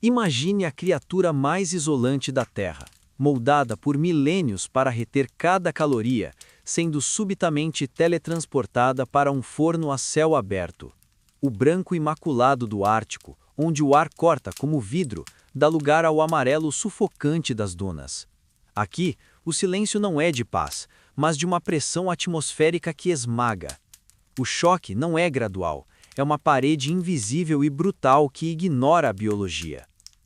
Imagine a criatura mais isolante da Terra, moldada por milênios para reter cada caloria, sendo subitamente teletransportada para um forno a céu aberto. O branco imaculado do Ártico, onde o ar corta como vidro, dá lugar ao amarelo sufocante das dunas. Aqui, o silêncio não é de paz, mas de uma pressão atmosférica que esmaga. O choque não é gradual, é uma parede invisível e brutal que ignora a biologia.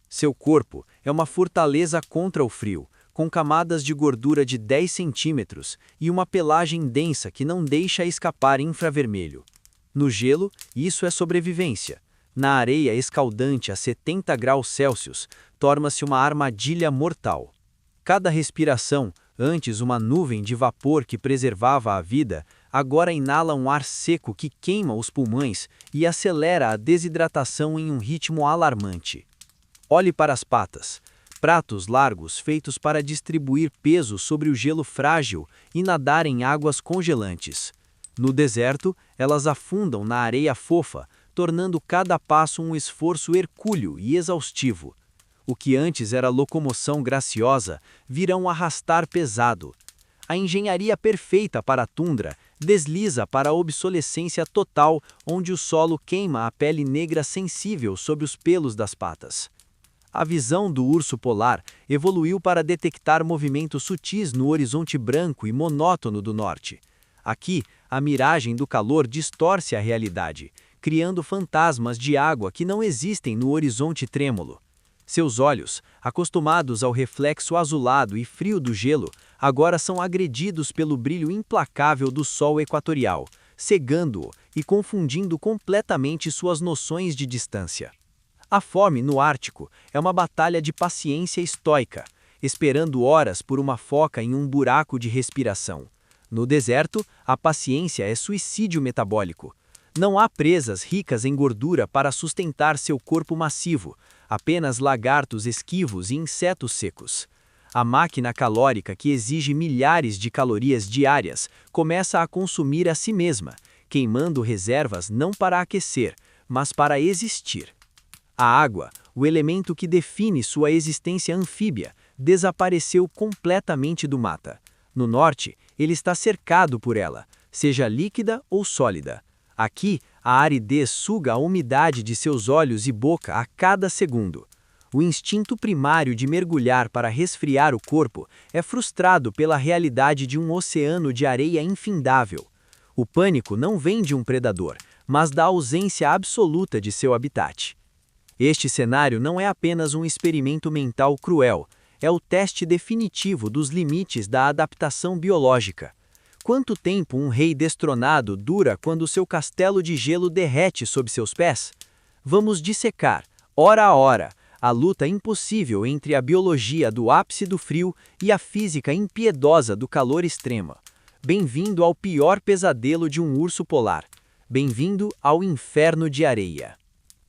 Seu corpo é uma fortaleza contra o frio, com camadas de gordura de 10 centímetros e uma pelagem densa que não deixa escapar infravermelho. No gelo, isso é sobrevivência. Na areia escaldante a 70 graus Celsius, torna-se uma armadilha mortal. Cada respiração, antes uma nuvem de vapor que preservava a vida, agora inala um ar seco que queima os pulmões e acelera a desidratação em um ritmo alarmante. Olhe para as patas, pratos largos feitos para distribuir peso sobre o gelo frágil e nadar em águas congelantes. No deserto, elas afundam na areia fofa, tornando cada passo um esforço hercúleo e exaustivo. O que antes era locomoção graciosa, vira um arrastar pesado. A engenharia perfeita para a tundra desliza para a obsolescência total, onde o solo queima a pele negra sensível sob os pelos das patas. A visão do urso polar evoluiu para detectar movimentos sutis no horizonte branco e monótono do norte. Aqui, a miragem do calor distorce a realidade, criando fantasmas de água que não existem no horizonte trêmulo. Seus olhos, acostumados ao reflexo azulado e frio do gelo, agora são agredidos pelo brilho implacável do sol equatorial, cegando-o e confundindo completamente suas noções de distância. A fome no Ártico é uma batalha de paciência estoica, esperando horas por uma foca em um buraco de respiração. No deserto, a paciência é suicídio metabólico. Não há presas ricas em gordura para sustentar seu corpo massivo, apenas lagartos esquivos e insetos secos. A máquina calórica que exige milhares de calorias diárias começa a consumir a si mesma, queimando reservas não para aquecer, mas para existir. A água, o elemento que define sua existência anfíbia, desapareceu completamente do mata. No norte, ele está cercado por ela, seja líquida ou sólida. Aqui, a aridez suga a umidade de seus olhos e boca a cada segundo. O instinto primário de mergulhar para resfriar o corpo é frustrado pela realidade de um oceano de areia infindável. O pânico não vem de um predador, mas da ausência absoluta de seu habitat. Este cenário não é apenas um experimento mental cruel, é o teste definitivo dos limites da adaptação biológica. Quanto tempo um rei destronado dura quando seu castelo de gelo derrete sob seus pés? Vamos dissecar, hora a hora, a luta impossível entre a biologia do ápice do frio e a física impiedosa do calor extremo. Bem-vindo ao pior pesadelo de um urso polar. Bem-vindo ao inferno de areia.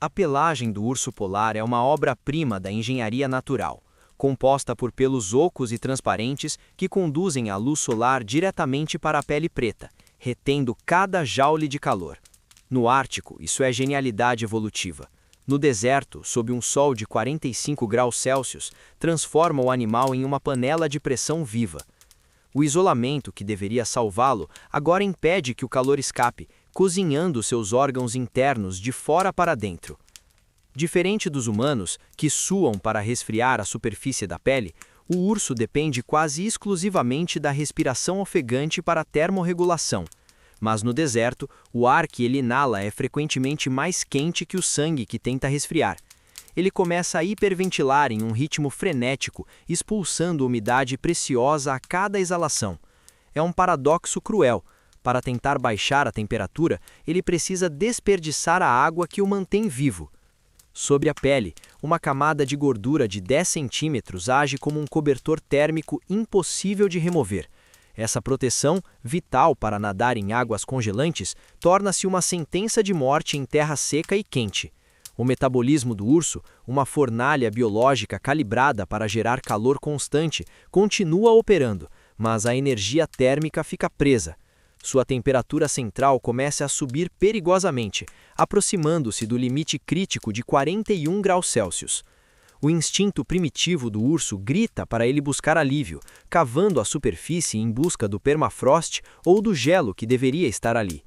A pelagem do urso polar é uma obra-prima da engenharia natural, composta por pelos ocos e transparentes que conduzem a luz solar diretamente para a pele preta, retendo cada joule de calor. No Ártico, isso é genialidade evolutiva. No deserto, sob um sol de 45 graus Celsius, transforma o animal em uma panela de pressão viva. O isolamento que deveria salvá-lo agora impede que o calor escape, cozinhando seus órgãos internos de fora para dentro. Diferente dos humanos, que suam para resfriar a superfície da pele, o urso depende quase exclusivamente da respiração ofegante para a termorregulação. Mas no deserto, o ar que ele inala é frequentemente mais quente que o sangue que tenta resfriar. Ele começa a hiperventilar em um ritmo frenético, expulsando umidade preciosa a cada exalação. É um paradoxo cruel. Para tentar baixar a temperatura, ele precisa desperdiçar a água que o mantém vivo. Sobre a pele, uma camada de gordura de 10 centímetros age como um cobertor térmico impossível de remover. Essa proteção, vital para nadar em águas congelantes, torna-se uma sentença de morte em terra seca e quente. O metabolismo do urso, uma fornalha biológica calibrada para gerar calor constante, continua operando, mas a energia térmica fica presa. Sua temperatura central começa a subir perigosamente, aproximando-se do limite crítico de 41 graus Celsius. O instinto primitivo do urso grita para ele buscar alívio, cavando a superfície em busca do permafrost ou do gelo que deveria estar ali.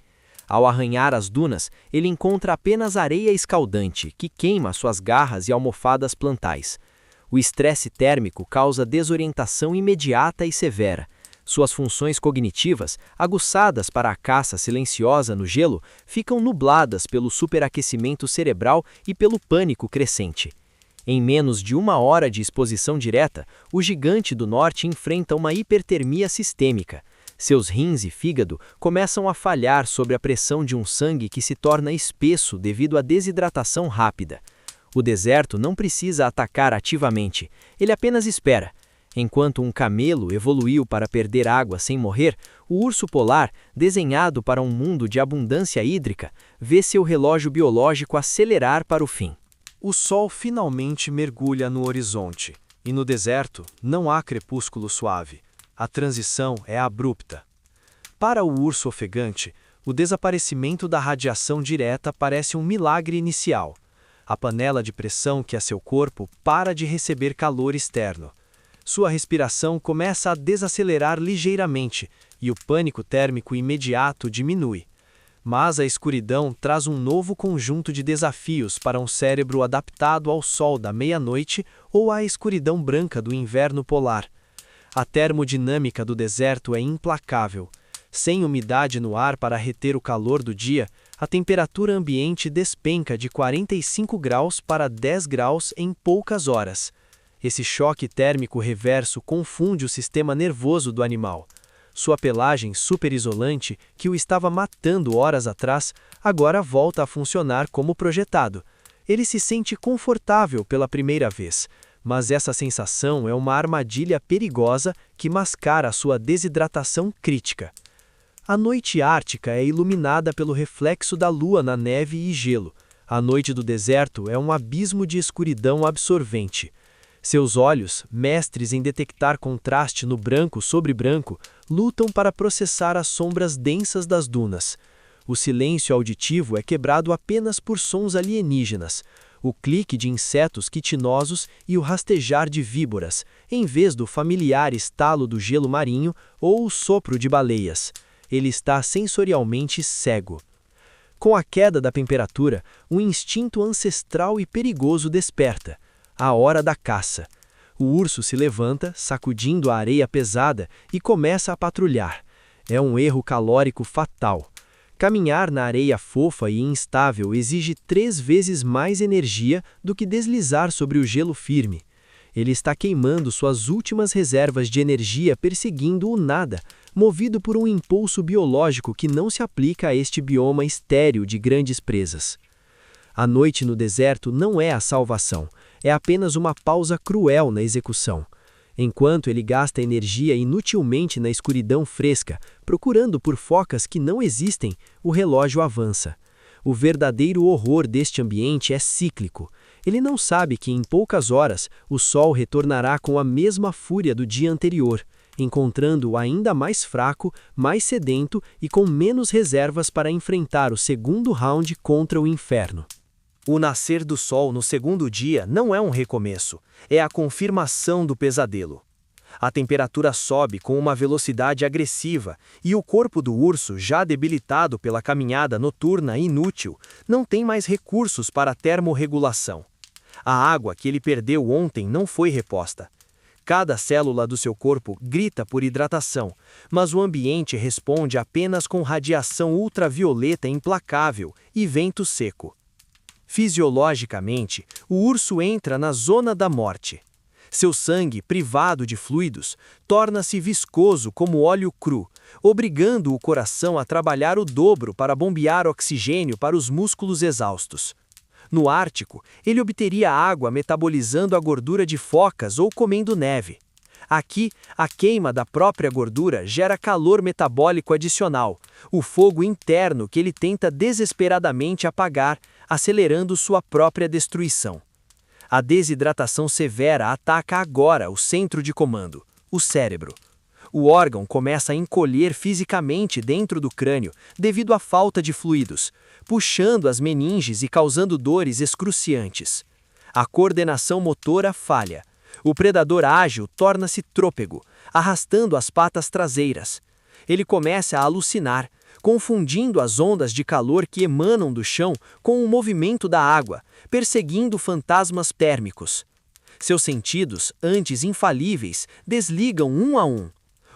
Ao arranhar as dunas, ele encontra apenas areia escaldante, que queima suas garras e almofadas plantais. O estresse térmico causa desorientação imediata e severa. Suas funções cognitivas, aguçadas para a caça silenciosa no gelo, ficam nubladas pelo superaquecimento cerebral e pelo pânico crescente. Em menos de 1 hora de exposição direta, o gigante do norte enfrenta uma hipertermia sistêmica. Seus rins e fígado começam a falhar sob a pressão de um sangue que se torna espesso devido à desidratação rápida. O deserto não precisa atacar ativamente, ele apenas espera. Enquanto um camelo evoluiu para perder água sem morrer, o urso polar, desenhado para um mundo de abundância hídrica, vê seu relógio biológico acelerar para o fim. O sol finalmente mergulha no horizonte, e no deserto não há crepúsculo suave. A transição é abrupta. Para o urso ofegante, o desaparecimento da radiação direta parece um milagre inicial. A panela de pressão que é seu corpo para de receber calor externo. Sua respiração começa a desacelerar ligeiramente e o pânico térmico imediato diminui. Mas a escuridão traz um novo conjunto de desafios para um cérebro adaptado ao sol da meia-noite ou à escuridão branca do inverno polar. A termodinâmica do deserto é implacável. Sem umidade no ar para reter o calor do dia, a temperatura ambiente despenca de 45 graus para 10 graus em poucas horas. Esse choque térmico reverso confunde o sistema nervoso do animal. Sua pelagem superisolante, que o estava matando horas atrás, agora volta a funcionar como projetado. Ele se sente confortável pela primeira vez, mas essa sensação é uma armadilha perigosa que mascara a sua desidratação crítica. A noite ártica é iluminada pelo reflexo da lua na neve e gelo. A noite do deserto é um abismo de escuridão absorvente. Seus olhos, mestres em detectar contraste no branco sobre branco, lutam para processar as sombras densas das dunas. O silêncio auditivo é quebrado apenas por sons alienígenas, o clique de insetos quitinosos e o rastejar de víboras, em vez do familiar estalo do gelo marinho ou o sopro de baleias. Ele está sensorialmente cego. Com a queda da temperatura, um instinto ancestral e perigoso desperta. A hora da caça. O urso se levanta, sacudindo a areia pesada, e começa a patrulhar. É um erro calórico fatal. Caminhar na areia fofa e instável exige 3 vezes mais energia do que deslizar sobre o gelo firme. Ele está queimando suas últimas reservas de energia perseguindo o nada, movido por um impulso biológico que não se aplica a este bioma estéril de grandes presas. A noite no deserto não é a salvação, é apenas uma pausa cruel na execução. Enquanto ele gasta energia inutilmente na escuridão fresca, procurando por focas que não existem, o relógio avança. O verdadeiro horror deste ambiente é cíclico. Ele não sabe que em poucas horas o sol retornará com a mesma fúria do dia anterior, encontrando-o ainda mais fraco, mais sedento e com menos reservas para enfrentar o segundo round contra o inferno. O nascer do sol no segundo dia não é um recomeço, é a confirmação do pesadelo. A temperatura sobe com uma velocidade agressiva e o corpo do urso, já debilitado pela caminhada noturna inútil, não tem mais recursos para termorregulação. A água que ele perdeu ontem não foi reposta. Cada célula do seu corpo grita por hidratação, mas o ambiente responde apenas com radiação ultravioleta implacável e vento seco. Fisiologicamente, o urso entra na zona da morte. Seu sangue, privado de fluidos, torna-se viscoso como óleo cru, obrigando o coração a trabalhar o dobro para bombear oxigênio para os músculos exaustos. No Ártico, ele obteria água metabolizando a gordura de focas ou comendo neve. Aqui, a queima da própria gordura gera calor metabólico adicional, o fogo interno que ele tenta desesperadamente apagar, acelerando sua própria destruição. A desidratação severa ataca agora o centro de comando, o cérebro. O órgão começa a encolher fisicamente dentro do crânio devido à falta de fluidos, puxando as meninges e causando dores excruciantes. A coordenação motora falha. O predador ágil torna-se trôpego, arrastando as patas traseiras. Ele começa a alucinar, confundindo as ondas de calor que emanam do chão com o movimento da água, perseguindo fantasmas térmicos. Seus sentidos, antes infalíveis, desligam um a um.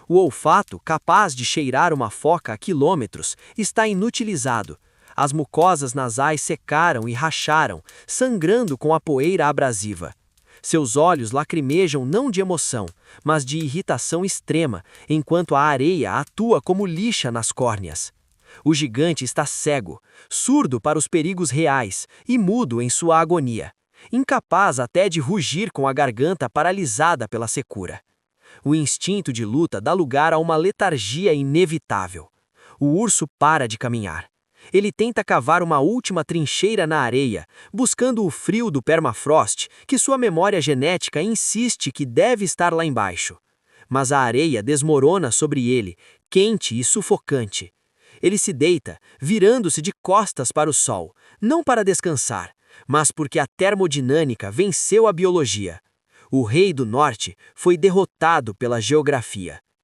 O olfato, capaz de cheirar uma foca a quilômetros, está inutilizado. As mucosas nasais secaram e racharam, sangrando com a poeira abrasiva. Seus olhos lacrimejam não de emoção, mas de irritação extrema, enquanto a areia atua como lixa nas córneas. O gigante está cego, surdo para os perigos reais e mudo em sua agonia, incapaz até de rugir com a garganta paralisada pela secura. O instinto de luta dá lugar a uma letargia inevitável. O urso para de caminhar. Ele tenta cavar uma última trincheira na areia, buscando o frio do permafrost que sua memória genética insiste que deve estar lá embaixo. Mas a areia desmorona sobre ele, quente e sufocante. Ele se deita, virando-se de costas para o sol, não para descansar, mas porque a termodinâmica venceu a biologia. O Rei do Norte foi derrotado pela geografia.